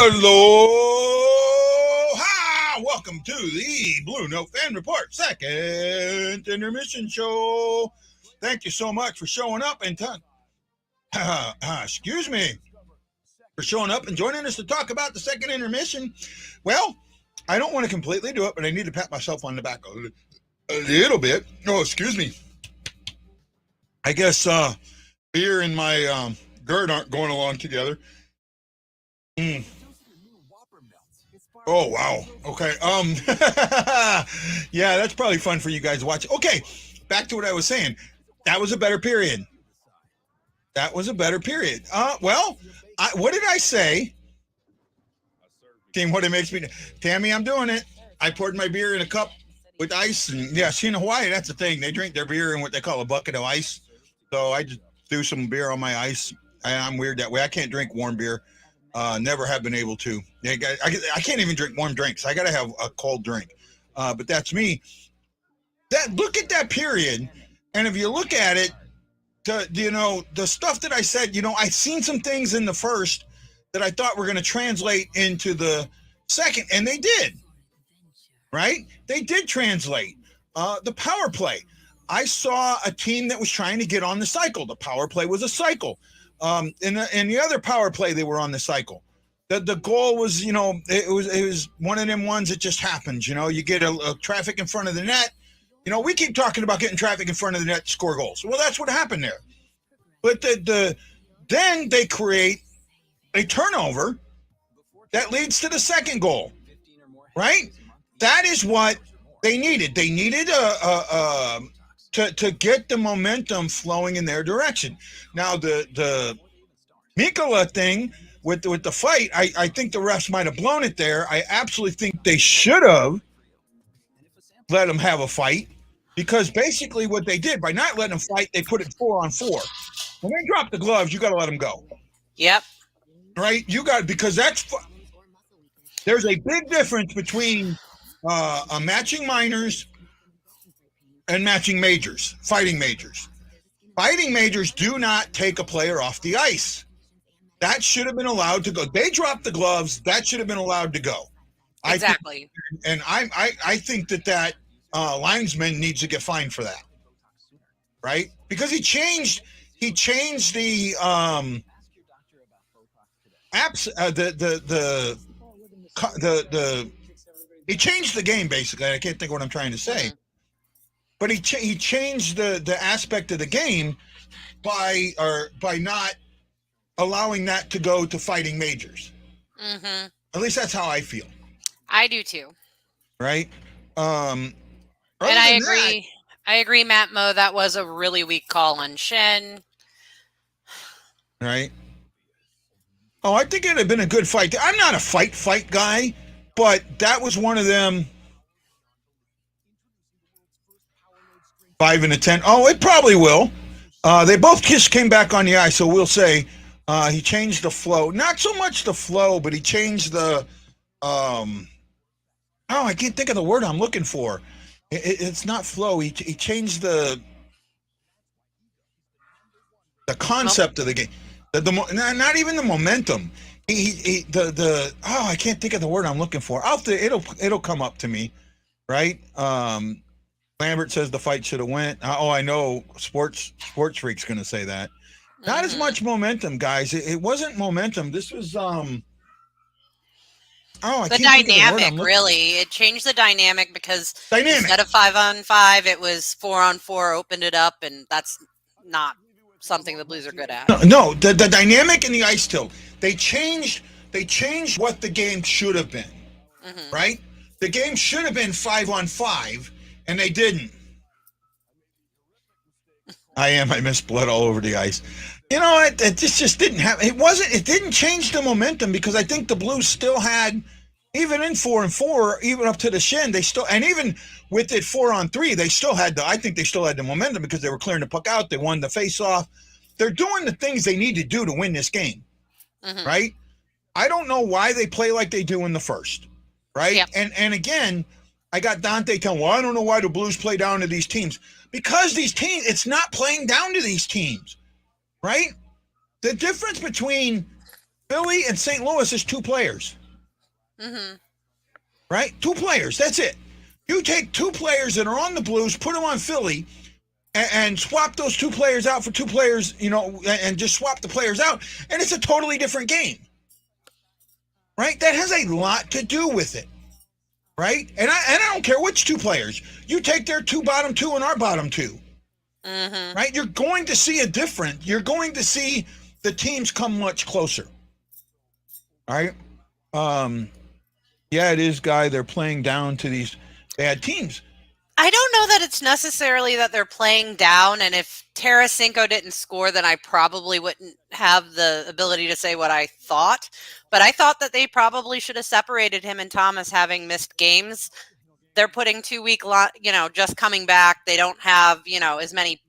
Aloha! Welcome to the Blue Note Fan Report, second intermission show. Thank you so much for showing up and excuse me, for showing up and joining us to talk about the second intermission. Well, I don't want to completely do it, but I need to pat myself on the back a little bit. Oh, excuse me. I guess beer and my GERD aren't going along together. Oh, wow. Okay. Yeah, that's probably fun for you guys to watch. Okay, back to what I was saying. That was a better period. Well, what did I say? Team, what it makes me... Tammy, I'm doing it. I poured my beer in a cup with ice. And yeah, see, in Hawaii, that's the thing. They drink their beer in what they call a bucket of ice. So I just do some beer on my ice. I'm weird that way. I can't drink warm beer. Never have been able to. I can't even drink warm drinks. I got to have a cold drink. But that's me. Look at that period. And if you look at it, the stuff that I said, I've seen some things in the first that I thought were going to translate into the second, and they did. Right? They did translate. The power play. I saw a team that was trying to get on the cycle. The power play was a cycle. In the other power play, they were on the cycle. The goal was, it was one of them ones that just happens. You get a traffic in front of the net. We keep talking about getting traffic in front of the net to score goals. Well, that's what happened there. But then they create a turnover that leads to the second goal, right? That is what they needed. They needed to get the momentum flowing in their direction. Now, the Mikkola thing with the fight, I think the refs might have blown it there. I absolutely think they should have let them have a fight, because basically what they did, by not letting them fight, they put it 4-on-4. When they drop the gloves, you got to let them go. Yep. Right? Because there's a big difference between matching minors and matching majors, fighting majors. Fighting majors do not take a player off the ice. That should have been allowed to go. They dropped the gloves. That should have been allowed to go. Exactly. I think that linesman needs to get fined for that, right? Because he changed the apps, he changed the game basically. I can't think of what I'm trying to say. Mm-hmm. But he changed the aspect of the game by not allowing that to go to fighting majors. Mm-hmm. At least that's how I feel. I do too. Right. And I agree. I agree, Matt Mo. That was a really weak call on Shen. Right. Oh, I think it'd have been a good fight. I'm not a fight guy, but that was one of them. 5 and a 10. Oh, it probably will. They both just came back on the ice, so we'll say he changed the flow. Not so much the flow, but he changed the. I can't think of the word I'm looking for. It's not flow. He changed the concept of the game. Not even the momentum. I can't think of the word I'm looking for. It'll come up to me, right? Lambert says the fight should have went. I know Sports Freak's going to say that. Not as much momentum, guys. It wasn't momentum. This was the dynamic. Really, it changed the dynamic because instead of 5-on-5, it was 4-on-4. Opened it up, and that's not something the Blues are good at. No, the dynamic in the ice tilt. They changed what the game should have been. Mm-hmm. Right? The game should have been 5-on-5. And they didn't. I missed blood all over the ice. It just didn't happen. It didn't change the momentum, because I think the Blues still had, even in 4-on-4, even up to the Shen, and even with it 4-on-3, I think they still had the momentum, because they were clearing the puck out. They won the face-off. They're doing the things they need to do to win this game. Mm-hmm. Right? I don't know why they play like they do in the first. Right? Yep. And again, I got Dante telling, I don't know why the Blues play down to these teams. Because these teams, it's not playing down to these teams, right? The difference between Philly and St. Louis is 2 players. Mm-hmm. Right? 2 players. That's it. You take 2 players that are on the Blues, put them on Philly, and swap those 2 players out for 2 players, and just swap the players out, and it's a totally different game. Right? That has a lot to do with it. Right? And I don't care which 2 players. You take their 2 bottom 2 and our bottom 2. Mm-hmm. Right? You're going to see you're going to see the teams come much closer. All right? Yeah, it is, Guy. They're playing down to these bad teams. I don't know that it's necessarily that they're playing down, and if Tarasenko didn't score, then I probably wouldn't have the ability to say what I thought. But I thought that they probably should have separated him and Thomas, having missed games. They're putting 2 week, just coming back. They don't have, as many,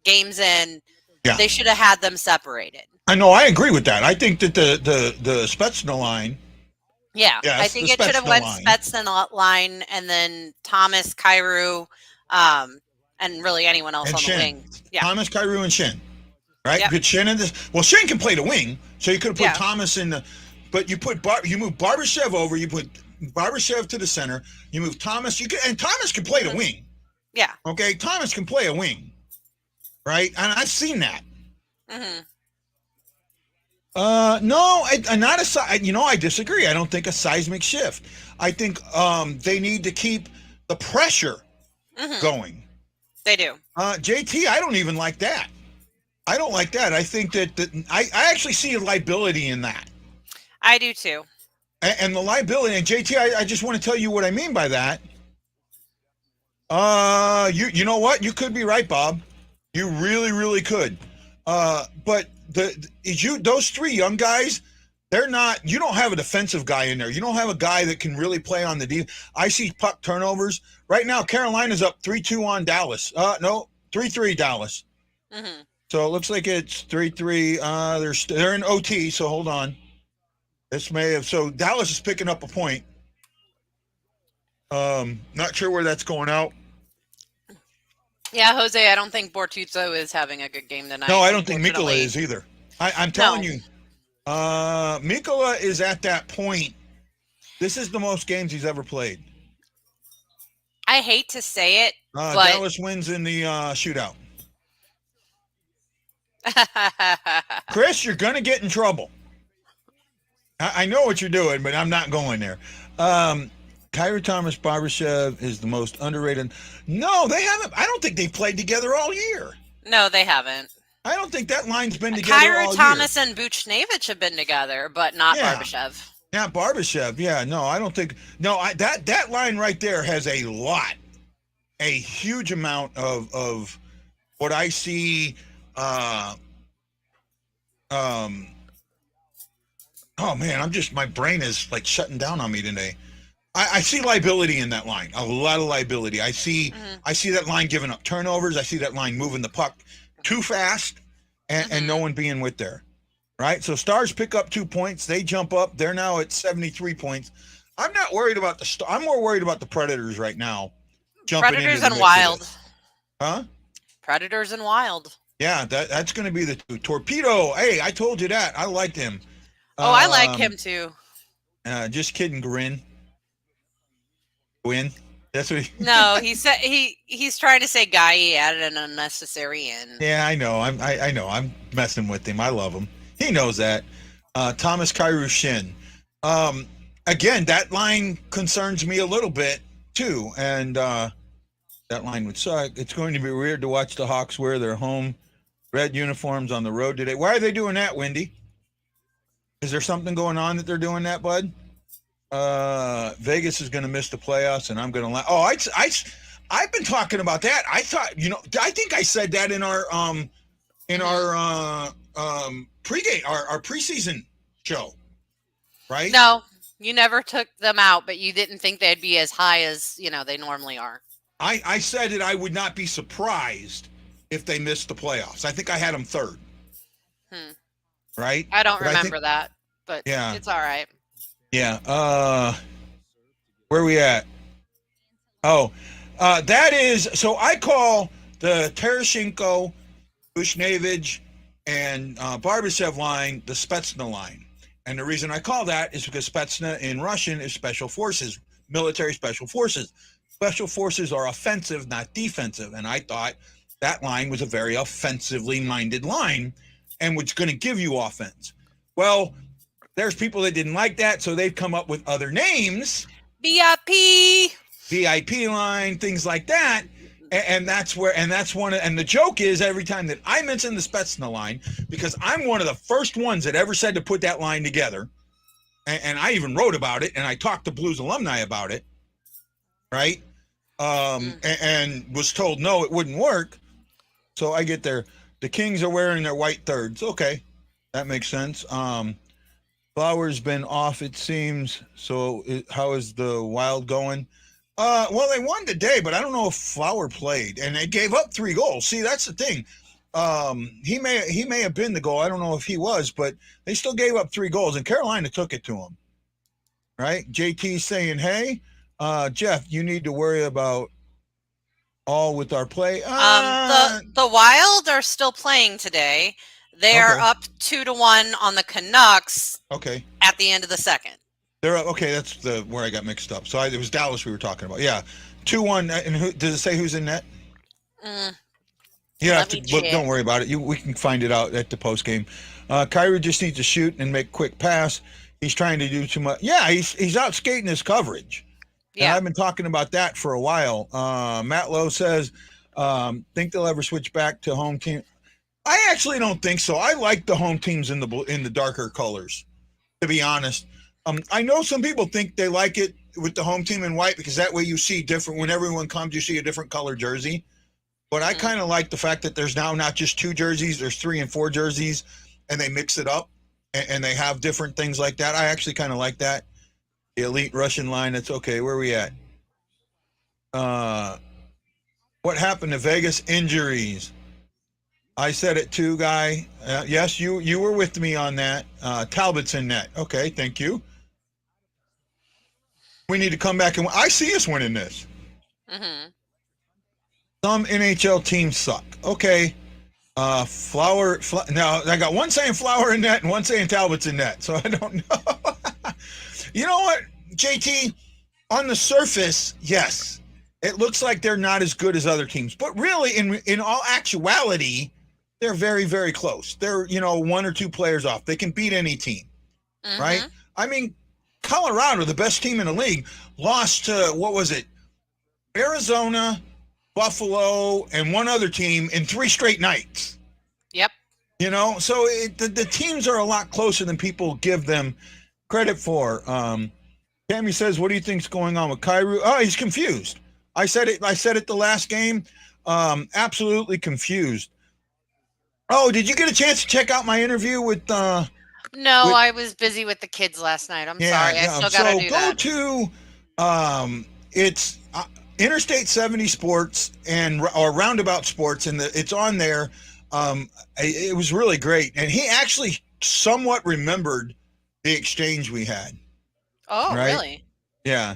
games in. Yeah. They should have had them separated. I know. I agree with that. I think that the Spetsna line. Yeah, I think it should have went Spetsna line and then Thomas, Kyrou, and really anyone else on the wing. Yeah. Thomas, Kyrou, and Shin. Right? Yep. Put Shin in this. Well, Shin can play the wing, so you could have put Thomas in the. But you put you move Barbashev over. You put Barbashev to the center. You move Thomas. And Thomas can play the wing. Yeah. Okay, Thomas can play a wing. Right, and I've seen that. Mm-hmm. No, not a. I disagree. I don't think a seismic shift. I think they need to keep the pressure going. They do. JT, I don't even like that. I don't like that. I think that I actually see a liability in that. I do too. And the liability, and JT, I just want to tell you what I mean by that. You know what? You could be right, Bob. You really, really could. But those 3 young guys, they're not. You don't have a defensive guy in there. You don't have a guy that can really play on the deep. I see puck turnovers right now. Carolina's up 3-2 on Dallas. No, 3-3 Dallas. Mm-hmm. So it looks like it's 3-3. They're in OT. So hold on. This may have. So Dallas is picking up a point. Not sure where that's going out. Yeah, Jose, I don't think Bortuzzo is having a good game tonight. No, I don't think Mikkola is either. I'm telling you, Mikkola is at that point. This is the most games he's ever played. I hate to say it, but Dallas wins in the shootout. Chris, you're going to get in trouble. I know what you're doing, but I'm not going there. Kyrou Thomas Barbashev is the most underrated. No, they haven't. I don't think they've played together all year. No, they haven't. I don't think that line's been together all year. Kyrou Thomas and Buchnevich have been together, but not Barbashev. Yeah, Barbashev. Yeah, no, I don't think. No, that line right there has a huge amount of what I see. Oh man, my brain is like shutting down on me today. I see liability in that line, a lot of liability. I see that line giving up turnovers. I see that line moving the puck too fast and no one being with there, right? So Stars pick up 2 points. They jump up. They're now at 73 points. I'm not worried about I'm more worried about the Predators right now. Predators and Wild. Huh? Predators and Wild. Yeah, that's going to be the two. Torpedo. Hey, I told you that. I liked him. Oh, I like him too. Just kidding, Gwyn. That's what No, he said he's trying to say Guy. He added an unnecessary in. Yeah, I know. I know. I'm messing with him. I love him. He knows that. Thomas Kyrou Shin. Again, that line concerns me a little bit too, and that line would suck. It's going to be weird to watch the Hawks wear their home red uniforms on the road today. Why are they doing that, Wendy? Is there something going on that they're doing that, bud? Vegas is going to miss the playoffs, and I'm going to. Oh, I've been talking about that. I thought, I think I said that in our pregame, our preseason show, right? No, you never took them out, but you didn't think they'd be as high as they normally are. I said that I would not be surprised if they missed the playoffs. I think I had them third. Right? I don't remember that, but yeah, it's all right. Yeah. Where are we at? Oh, that is, so I call the Tarasenko, Buchnevich, and Barbashev line the Spetsna line. And the reason I call that is because Spetsna in Russian is special forces, military special forces. Special forces are offensive, not defensive. And I thought that line was a very offensively minded line and was going to give you offense. Well, there's people that didn't like that, so they've come up with other names. VIP line, things like that. And that's one. And the joke is every time that I mention the Spetsna line, because I'm one of the first ones that ever said to put that line together. And I even wrote about it, and I talked to Blues alumni about it. Right. And was told, no, it wouldn't work. So I get there. The Kings are wearing their white thirds. Okay. That makes sense. Flower's been off, it seems. So how is the Wild going? Well, they won today, but I don't know if Flower played, and they gave up 3 goals. See, that's the thing. He may have been the goal. I don't know if he was, but they still gave up 3 goals, and Carolina took it to him. Right? JT saying, hey, Jeff, you need to worry about all with our play. The Wild are still playing today. They are up 2-1 on the Canucks. Okay. At the end of the second. They're okay. That's where I got mixed up. So it was Dallas we were talking about. Yeah, 2-1. And who does it say who's in net? You have to look. Don't worry about it. We can find it out at the post game. Kyrie just needs to shoot and make quick pass. He's trying to do too much. Yeah, he's out skating his coverage. Yeah, and I've been talking about that for a while. Matt Lowe says, think they'll ever switch back to home team. I actually don't think so. I like the home teams in the darker colors, to be honest. I know some people think they like it with the home team in white because that way you see different. When everyone comes, you see a different color jersey. But I kind of like the fact that there's now not just 2 jerseys, there's 3 and 4 jerseys, and they mix it up and they have different things like that. I actually kind of like that. The elite Russian line, that's okay. Where are we at? What happened to Vegas? Injuries. I said it too, Guy. Yes, you were with me on that. Talbot's in net. Okay, thank you. We need to come back and I see us winning this. Mm-hmm. Some NHL teams suck. Okay. Flower. Now, I got one saying Flower in net and one saying Talbot's in net. So I don't know. You know what, JT? On the surface, yes. It looks like they're not as good as other teams. But really, in all actuality, they're very, very close. They're, 1 or 2 players off. They can beat any team, right? I mean, Colorado, the best team in the league, lost to, what was it? Arizona, Buffalo, and one other team in 3 straight nights. Yep. So the teams are a lot closer than people give them credit for. Tammy says, what do you think's going on with Kyrie? Oh, he's confused. I said it the last game. Absolutely confused. Oh, did you get a chance to check out my interview with No, I was busy with the kids last night. I'm sorry. I still got to do that. So go to it's Interstate 70 Sports or Roundabout Sports, and it's on there. It was really great, and he actually somewhat remembered the exchange we had. Oh, right? Really? Yeah.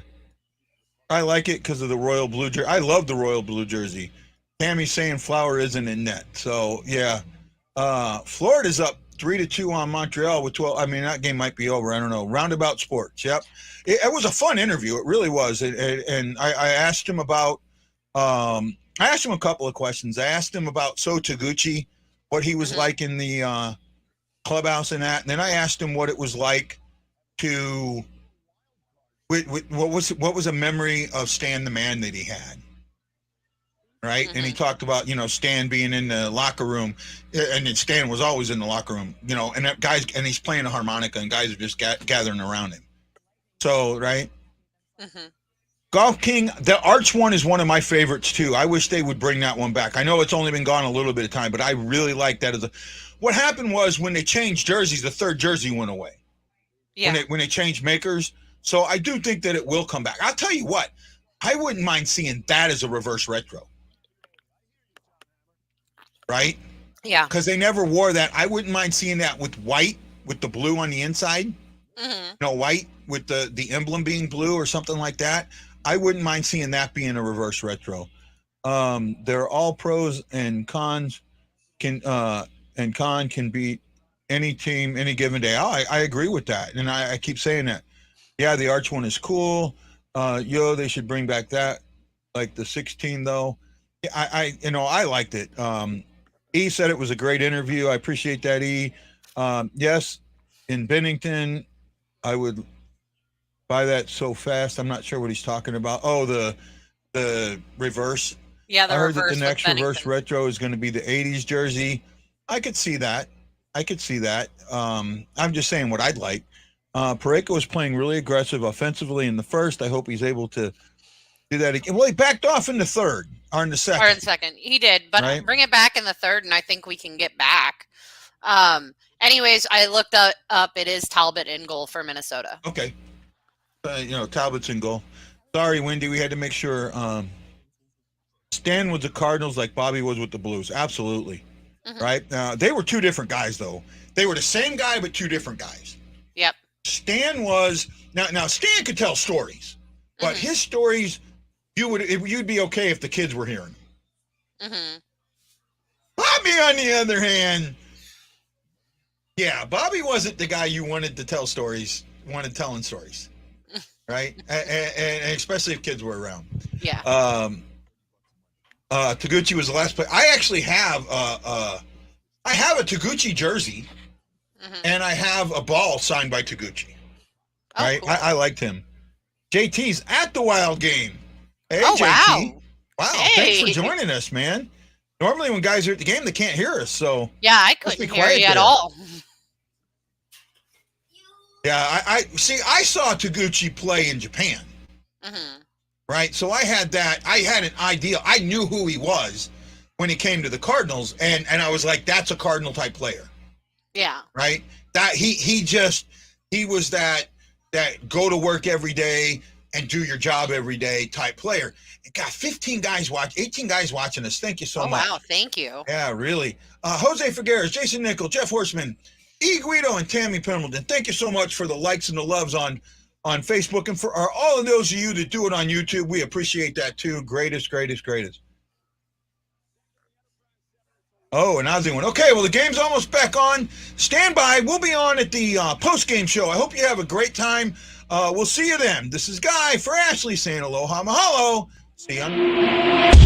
I like it because of the royal blue jersey. I love the royal blue jersey. Tammy's saying Flower isn't in net. So, yeah. Florida's up 3-2 on Montreal with 12. I mean, that game might be over. I don't know. Roundabout Sports. Yep. It was a fun interview. It really was. And I asked him about I asked him a couple of questions. I asked him about So Taguchi, what he was like in the clubhouse and that. And then I asked him what it was like to what was a memory of Stan the Man that he had. Right. And he talked about, Stan being in the locker room, and then Stan was always in the locker room, and that guys, and he's playing a harmonica and guys are just gathering around him. So, right. Golf King, the Arch one is one of my favorites too. I wish they would bring that one back. I know it's only been gone a little bit of time, but I really like that what happened was when they changed jerseys, the 3rd jersey went away. Yeah. When they changed makers. So I do think that it will come back. I'll tell you what, I wouldn't mind seeing that as a reverse retro. Right? Yeah. Because they never wore that. I wouldn't mind seeing that with white, with the blue on the inside. White with the emblem being blue or something like that. I wouldn't mind seeing that being a reverse retro. They're all pros and cons can beat any team, any given day. I agree with that, and I keep saying that. Yeah, the arch one is cool. They should bring back that, like the 16 though. I liked it. E said it was a great interview. I appreciate that, E. Yes, in Bennington, I would buy that so fast. I'm not sure what he's talking about. Oh, the reverse. Yeah, the I heard that reverse the next with reverse Bennington. retro is going to be the 80s jersey. I could see that. I'm just saying what I'd like. Parayko was playing really aggressive offensively in the first. I hope he's able to do that again. Well, he backed off in the third or in the second. Or in second. He did, but Right? bring it back in the third, and I think we can get back. Anyways, I looked up. It is Talbot in goal for Minnesota. Okay. Talbot's in goal. Sorry, Wendy. We had to make sure. Stan was the Cardinals like Bobby was with the Blues. Absolutely. Mm-hmm. Right? They were two different guys, though. They were the same guy, but two different guys. Yep. Stan was now Stan could tell stories, but his stories you'd be okay if the kids were hearing them. Mm-hmm. Bobby, on the other hand, yeah, Bobby wasn't the guy you wanted telling stories, right? and especially if kids were around. Yeah. Taguchi was the last player. I actually have I have a Taguchi jersey. And I have a ball signed by Taguchi. Oh, right? Cool. I liked him. JT's at the Wild game. Hey, Oh, JT. Wow. Hey. Thanks for joining us, man. Normally when guys are at the game, they can't hear us. So Yeah, I Must be couldn't hear quiet you at there. all. yeah, I saw Taguchi play in Japan. Mm-hmm. Right? So I had an idea. I knew who he was when he came to the Cardinals, and I was like, that's a Cardinal type player. Yeah. Right? That he was that go to work every day and do your job every day type player. And got 18 guys watching us. Thank you so much. Wow, thank you. Yeah, really. Jose Figueres, Jason Nickel, Jeff Horseman, E. Guido, and Tammy Pendleton. Thank you so much for the likes and the loves on Facebook, and for all of those of you that do it on YouTube. We appreciate that too. Greatest. Oh, an Ozzy one. Okay, well, the game's almost back on. Stand by. We'll be on at the post-game show. I hope you have a great time. We'll see you then. This is Guy for Ashley saying aloha, mahalo. See you.